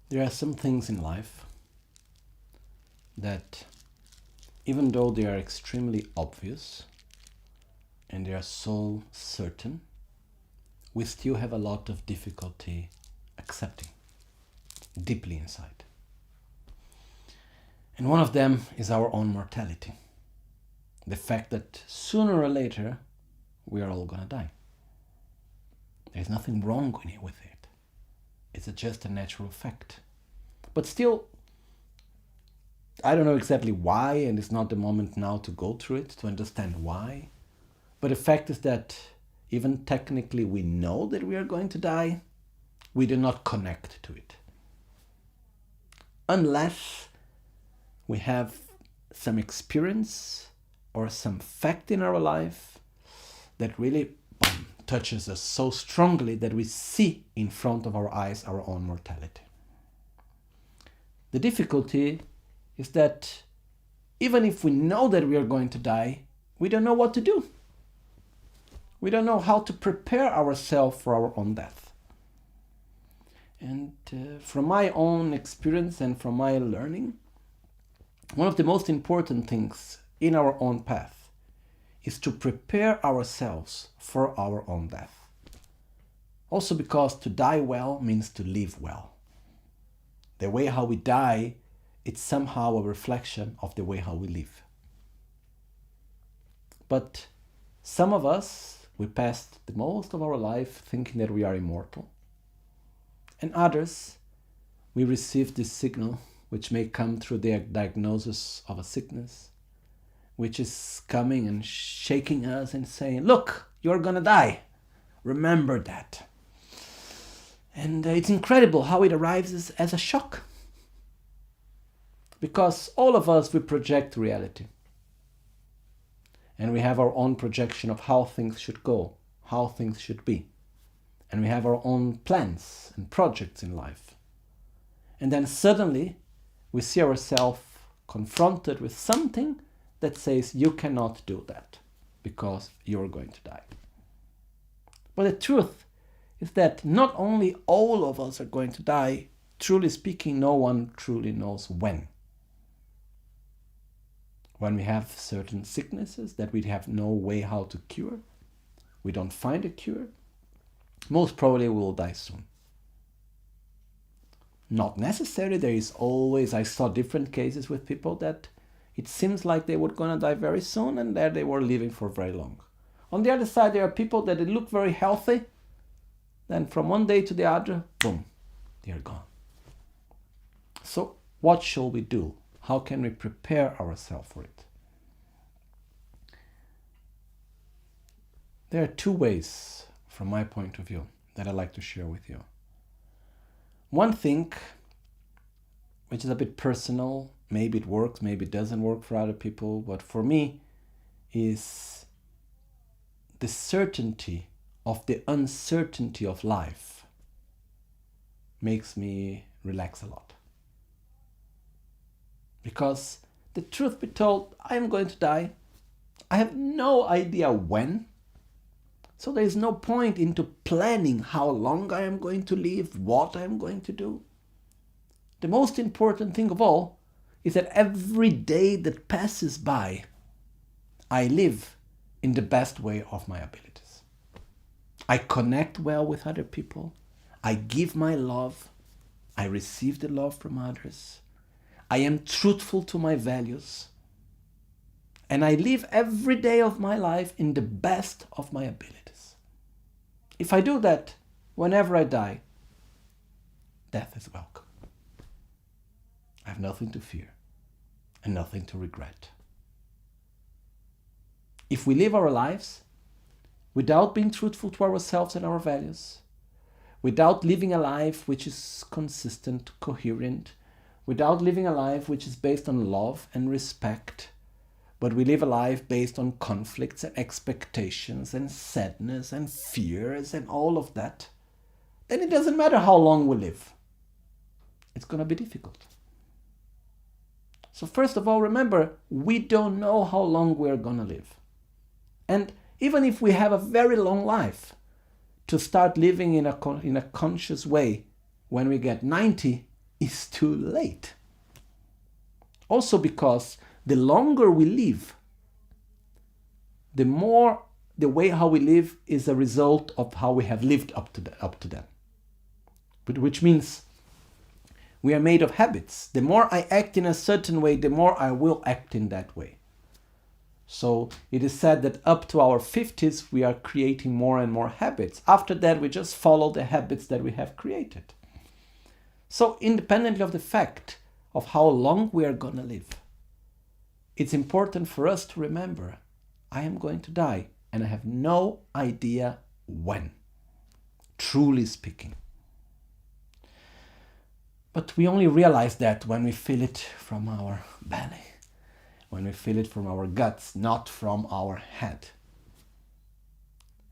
There are some things in life that, even though they are extremely obvious and they are so certain, we still have a lot of difficulty accepting deeply inside. And one of them is our own mortality. The fact that sooner or later we are all going to die. There's nothing wrong with it. It's just a natural fact. But still, I don't know exactly why, and it's not the moment now to go through it, to understand why. But the fact is that even technically we know that we are going to die, we do not connect to it. Unless we have some experience or some fact in our life that really touches us so strongly that we see in front of our eyes our own mortality. The difficulty is that even if we know that we are going to die, we don't know what to do. We don't know how to prepare ourselves for our own death. And from my own experience and from my learning, one of the most important things in our own path is to prepare ourselves for our own death. Also because to die well means to live well. The way how we die, it's somehow a reflection of the way how we live. But some of us, we passed the most of our life thinking that we are immortal. And others, we receive this signal, which may come through the diagnosis of a sickness, which is coming and shaking us and saying, look, you're gonna die. Remember that. And it's incredible how it arrives as a shock. Because all of us, we project reality. And we have our own projection of how things should go, how things should be. And we have our own plans and projects in life. And then suddenly we see ourselves confronted with something that says you cannot do that because you're going to die. But the truth is that not only all of us are going to die, truly speaking, no one truly knows when. When we have certain sicknesses that we have no way how to cure, we don't find a cure, most probably we will die soon. Not necessarily, there is always, I saw different cases with people that it seems like they were going to die very soon and there they were living for very long. On the other side, there are people that they look very healthy, then from one day to the other, boom, they are gone. So what shall we do? How can we prepare ourselves for it? There are two ways, from my point of view, that I'd like to share with you. One thing, which is a bit personal, maybe it works, maybe it doesn't work for other people, but for me, is the certainty of the uncertainty of life makes me relax a lot. Because the truth be told, I am going to die. I have no idea when. So there is no point into planning how long I am going to live, what I am going to do. The most important thing of all is that every day that passes by, I live in the best way of my abilities. I connect well with other people. I give my love. I receive the love from others. I am truthful to my values. And I live every day of my life in the best of my abilities. If I do that, whenever I die, death is welcome. I have nothing to fear and nothing to regret. If we live our lives without being truthful to ourselves and our values, without living a life which is consistent, coherent, without living a life which is based on love and respect, but we live a life based on conflicts and expectations and sadness and fears and all of that, then it doesn't matter how long we live. It's going to be difficult. So first of all, remember, we don't know how long we're going to live. And even if we have a very long life, to start living in a conscious way when we get 90, is too late. Also because the longer we live, the more the way how we live is a result of how we have lived up to them. Which means we are made of habits. The more I act in a certain way, the more I will act in that way. So it is said that up to our 50s, we are creating more and more habits. After that, we just follow the habits that we have created. So independently of the fact of how long we are going to live, it's important for us to remember, I am going to die and I have no idea when, truly speaking. But we only realize that when we feel it from our belly, when we feel it from our guts, not from our head.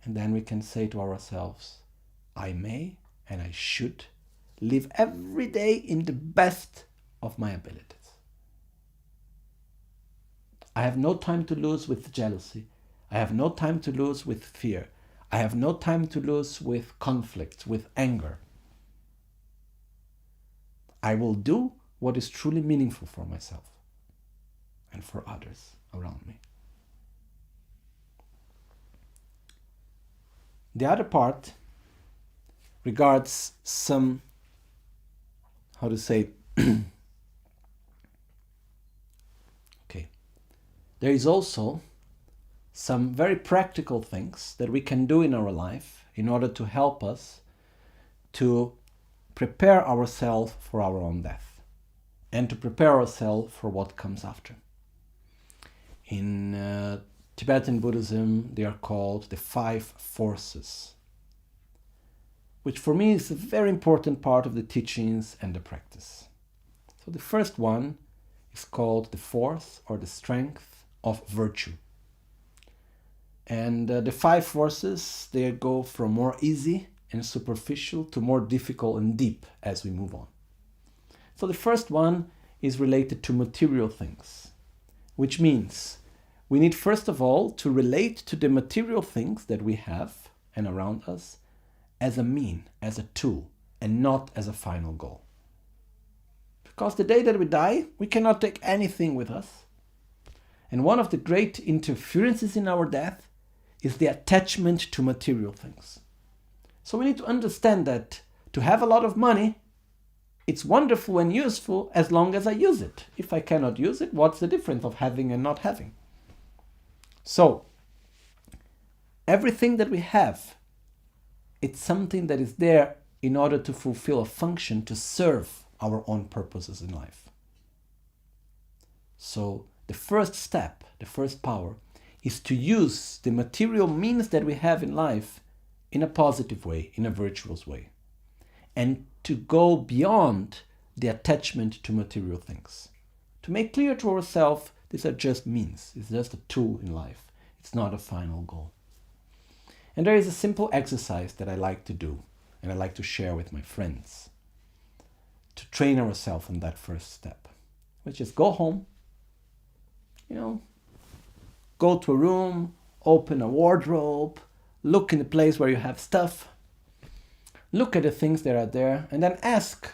And then we can say to ourselves, I may and I should live every day in the best of my abilities. I have no time to lose with jealousy. I have no time to lose with fear. I have no time to lose with conflict, with anger. I will do what is truly meaningful for myself and for others around me. The other part regards some, there is also some very practical things that we can do in our life in order to help us to prepare ourselves for our own death and to prepare ourselves for what comes after. In Tibetan Buddhism, they are called the 5 forces, which for me is a very important part of the teachings and the practice. So the first one is called the force or the strength of virtue. And the 5 forces, they go from more easy and superficial to more difficult and deep as we move on. So the first one is related to material things, which means we need first of all to relate to the material things that we have and around us as a mean, as a tool, and not as a final goal. Because the day that we die, we cannot take anything with us. And one of the great interferences in our death is the attachment to material things. So we need to understand that to have a lot of money, it's wonderful and useful as long as I use it. If I cannot use it, what's the difference of having and not having? So, everything that we have, it's something that is there in order to fulfill a function to serve our own purposes in life. So, the first step, the first power, is to use the material means that we have in life in a positive way, in a virtuous way, and to go beyond the attachment to material things. To make clear to ourselves, these are just means, it's just a tool in life, it's not a final goal. And there is a simple exercise that I like to do, and I like to share with my friends, to train ourselves on that first step, which is go home, go to a room, open a wardrobe, look in the place where you have stuff, look at the things that are there, and then ask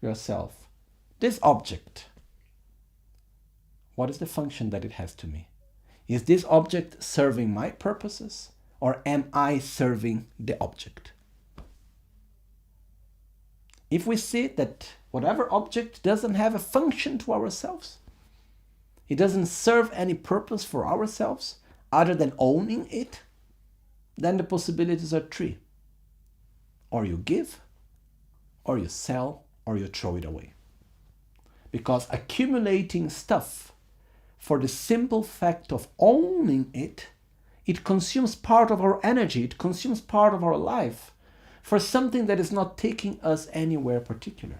yourself, this object, what is the function that it has to me? Is this object serving my purposes, or am I serving the object? If we see that whatever object doesn't have a function to ourselves, it doesn't serve any purpose for ourselves other than owning it, then the possibilities are 3. Or you give, or you sell, or you throw it away. Because accumulating stuff for the simple fact of owning it, it consumes part of our energy, it consumes part of our life for something that is not taking us anywhere particular.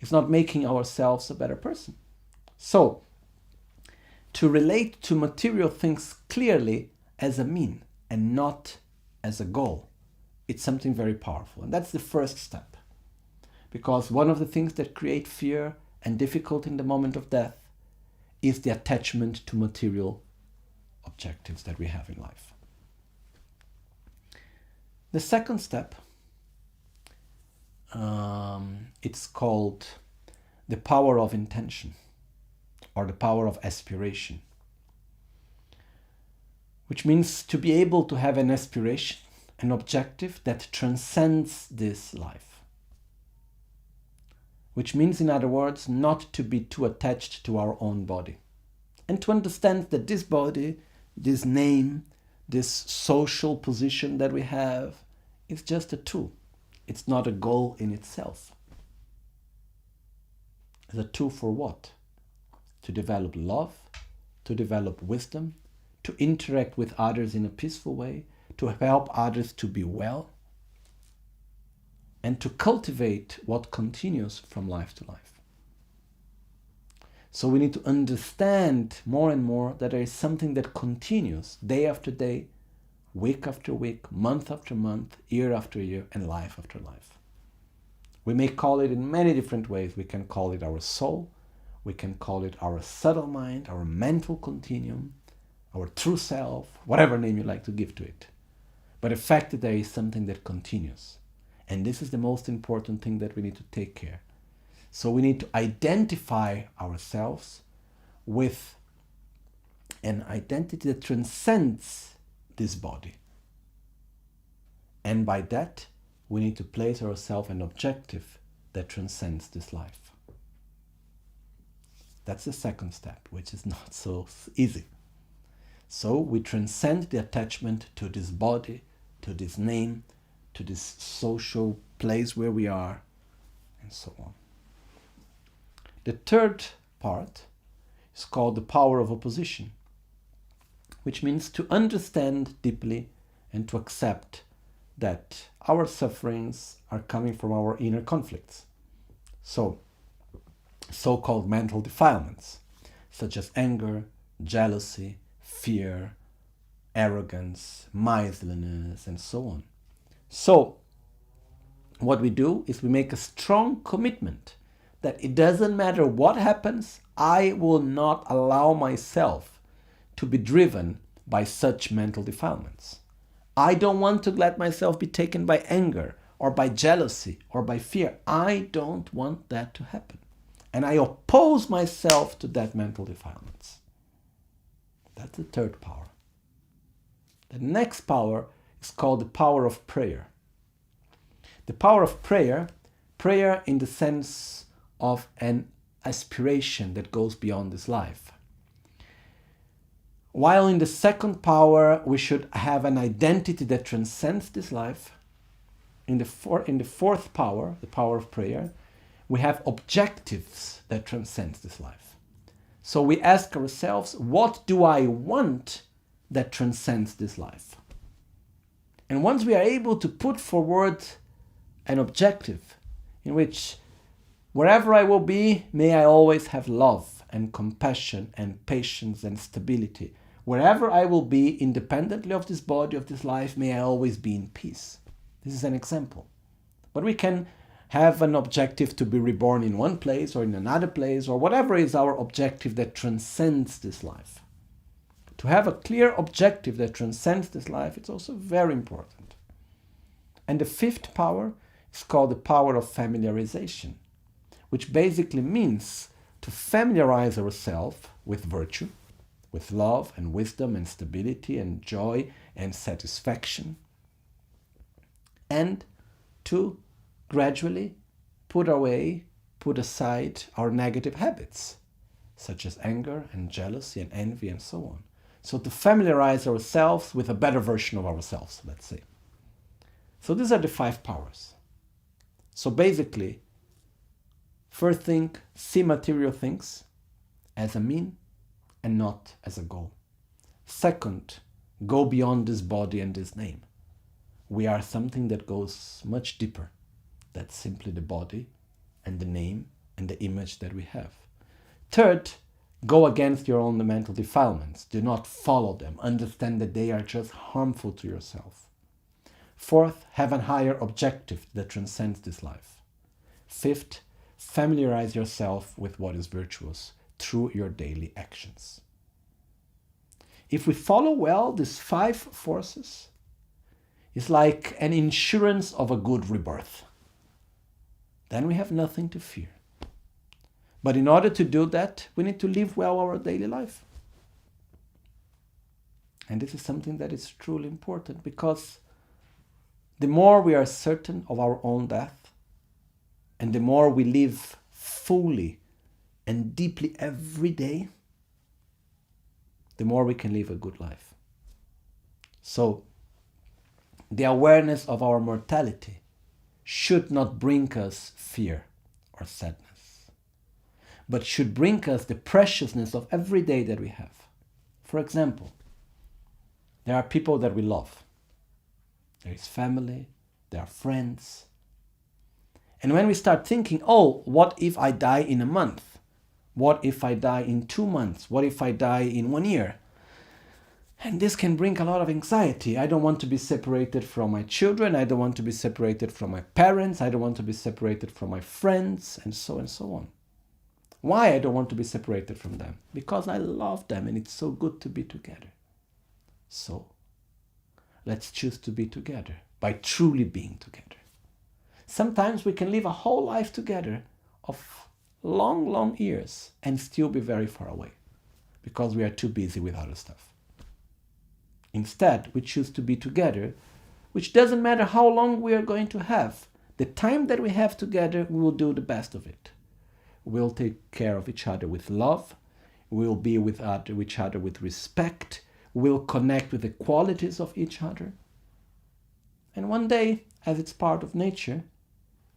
It's not making ourselves a better person. So, to relate to material things clearly as a mean and not as a goal, it's something very powerful. And that's the first step. Because one of the things that create fear and difficulty in the moment of death is the attachment to material objectives that we have in life. The second step it's called the power of intention, or the power of aspiration, which means to be able to have an aspiration, an objective that transcends this life. Which means, in other words, not to be too attached to our own body. And to understand that this body, this name, this social position that we have, is just a tool. It's not a goal in itself. It's a tool for what? To develop love, to develop wisdom, to interact with others in a peaceful way, to help others to be well, and to cultivate what continues from life to life. So we need to understand more and more that there is something that continues day after day, week after week, month after month, year after year, and life after life. We may call it in many different ways. We can call it our soul, we can call it our subtle mind, our mental continuum, our true self, whatever name you like to give to it. But the fact that there is something that continues. And this is the most important thing that we need to take care. So we need to identify ourselves with an identity that transcends this body. And by that, we need to place ourselves an objective that transcends this life. That's the second step, which is not so easy. So we transcend the attachment to this body, to this name, to this social place where we are, and so on. The third part is called the power of opposition, which means to understand deeply and to accept that our sufferings are coming from our inner conflicts. So-called mental defilements, such as anger, jealousy, fear, arrogance, miserliness, and so on. So, what we do is we make a strong commitment that it doesn't matter what happens, I will not allow myself to be driven by such mental defilements. I don't want to let myself be taken by anger or by jealousy or by fear. I don't want that to happen. And I oppose myself to that mental defilements. That's the third power. The next power is called the power of prayer. The power of prayer in the sense of an aspiration that goes beyond this life. While in the second power we should have an identity that transcends this life, in the fourth power, the power of prayer, we have objectives that transcends this life. So we ask ourselves, what do I want that transcends this life? And once we are able to put forward an objective in which wherever I will be, may I always have love and compassion and patience and stability. Wherever I will be, independently of this body, of this life, may I always be in peace. This is an example. But we can have an objective to be reborn in one place or in another place, or whatever is our objective that transcends this life. To have a clear objective that transcends this life, it's also very important. And the fifth power is called the power of familiarization, which basically means to familiarize ourselves with virtue, with love and wisdom and stability and joy and satisfaction, and to gradually put aside our negative habits, such as anger and jealousy and envy and so on. So to familiarize ourselves with a better version of ourselves, let's say. So these are the 5 powers. So basically, first thing, see material things as a mean and not as a goal. Second, go beyond this body and this name. We are something that goes much deeper. That's simply the body and the name and the image that we have. Third, go against your own mental defilements. Do not follow them. Understand that they are just harmful to yourself. Fourth, have a higher objective that transcends this life. Fifth, familiarize yourself with what is virtuous through your daily actions. If we follow well these 5 forces, it's like an insurance of a good rebirth. then we have nothing to fear. But in order to do that, we need to live well our daily life. And this is something that is truly important, because the more we are certain of our own death, and the more we live fully and deeply every day, the more we can live a good life. So, the awareness of our mortality should not bring us fear or sadness, but should bring us the preciousness of every day that we have. For example, there are people that we love. There is family, there are friends. And when we start thinking, oh, what if I die in a month? What if I die in 2 months? What if I die in 1 year? And this can bring a lot of anxiety. I don't want to be separated from my children. I don't want to be separated from my parents. I don't want to be separated from my friends, and so on. Why I don't want to be separated from them? Because I love them and it's so good to be together. So, let's choose to be together by truly being together. Sometimes we can live a whole life together of long, long years and still be very far away because we are too busy with other stuff. Instead, we choose to be together, which doesn't matter how long we are going to have. The time that we have together, we will do the best of it. We'll take care of each other with love. We'll be with each other with respect. We'll connect with the qualities of each other. And one day, as it's part of nature,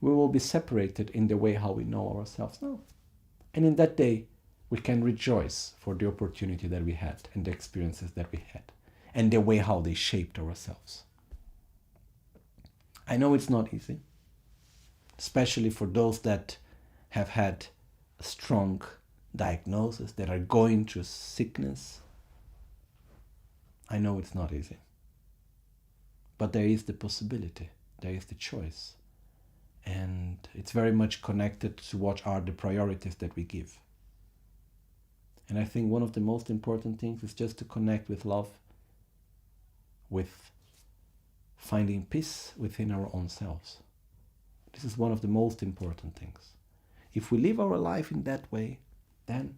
we will be separated in the way how we know ourselves now. And in that day, we can rejoice for the opportunity that we had and the experiences that we had and the way how they shaped ourselves. I know it's not easy, especially for those that have had a strong diagnosis, that are going through sickness. I know it's not easy. But there is the possibility, there is the choice. And it's very much connected to what are the priorities that we give. And I think one of the most important things is just to connect with love, with finding peace within our own selves. This is one of the most important things. If we live our life in that way, then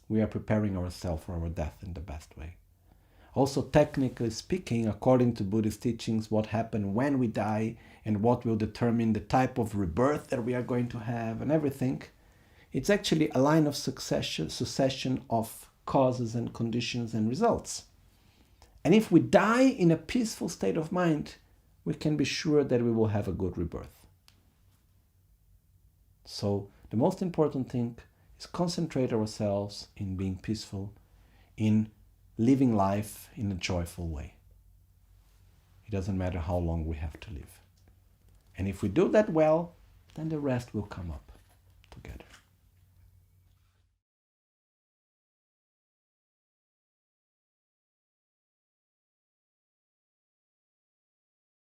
we are preparing ourselves for our death in the best way. Also, technically speaking, according to Buddhist teachings, what happens when we die and what will determine the type of rebirth that we are going to have and everything, it's actually a line of succession of causes and conditions and results. And if we die in a peaceful state of mind, we can be sure that we will have a good rebirth. So the most important thing is concentrate ourselves in being peaceful, in living life in a joyful way. It doesn't matter how long we have to live. And if we do that well, then the rest will come up.